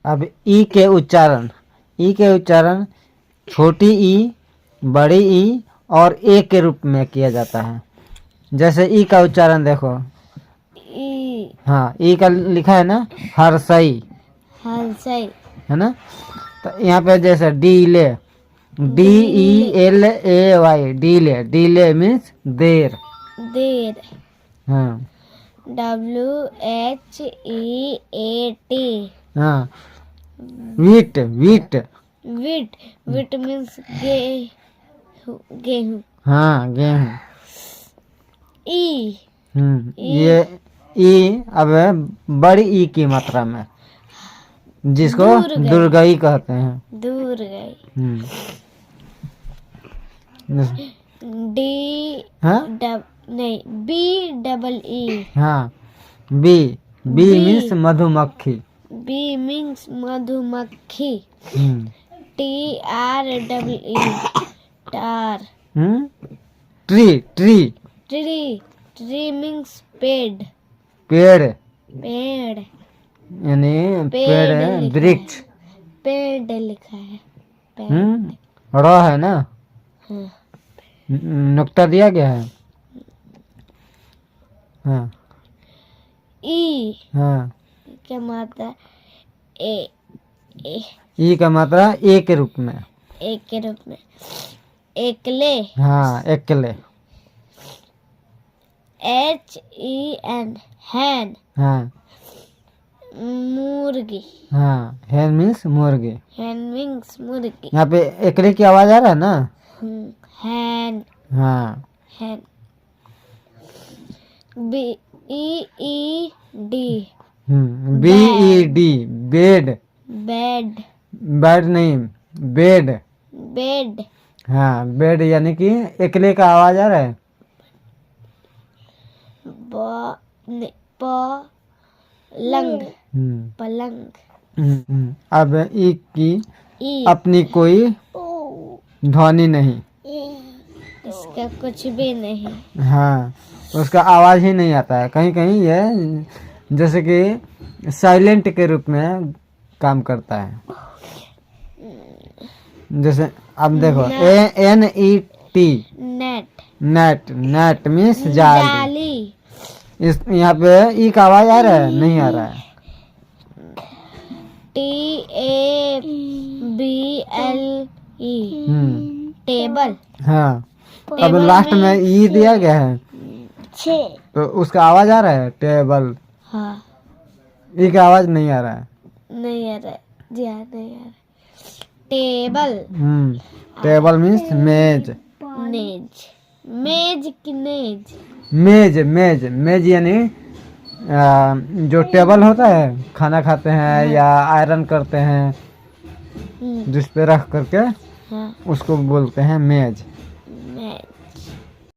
अब ई के उच्चारण छोटी ई, बड़ी ई और ए के रूप में किया जाता है। जैसे ई का उच्चारण देखो, ई, हाँ ई का लिखा है ना हर्षई, हर्षई, है ना। तो यहाँ पे जैसे डीले, DELAY, डीले मीन्स देर। देर, हाँ WHEAT, हाँ वीट, विट मीन्स गेहूं। हाँ गेहूं। ई, ये ई अब बड़ी ई की मात्रा में, जिसको दुर्गई कहते हैं। दूर गई। डी, हाँ नहीं, BEE, हाँ बी मीन्स मधुमक्खी। बी मीन्स मधुमक्खी। TREE, टार। ट्री ट्री मीन्स पेड़, यानी पेड़ वृक्ष। पेड़ लिखा है। र है ना, हाँ। नुक्ता दिया गया है। हाँ ई, हाँ क्या मात्रा ए, ई का मात्रा ए के रूप में, एक के रूप में। एकले, हाँ एकले। HEN, हैन, हाँ मुर्गी। हाँ हैन मीन्स मुर्गी। हैन मीन्स मुर्गी। यहाँ पे एकले की आवाज आ रहा है ना। हैन, हाँ हैन। BEED, BED, bed. बेड नहीं, बेड। हाँ बेड, यानी कि एकले का आवाज आ रहा है। पलंग। अब ई की अपनी कोई ध्वनि नहीं, इसका कुछ भी नहीं। हाँ उसका आवाज ही नहीं आता है। कहीं कहीं ये जैसे कि साइलेंट के रूप में काम करता है। जैसे अब देखो NET, नेट मीन्स जाली। इस यहाँ पे ई का आवाज आ रहा है, नहीं आ रहा है। TABLE, table. हाँ अब लास्ट में ई दिया गया है, तो उसका आवाज आ रहा है टेबल। हाँ ई का आवाज नहीं आ रहा है। नहीं आ रहा है जी, हाँ नहीं आ रहा है। टेबल, टेबल मीन्स मेज। मेज की नेज। मेज यानी जो टेबल होता है, खाना खाते हैं या आयरन करते हैं, जिस पे रख करके हाँ। उसको बोलते हैं मेज।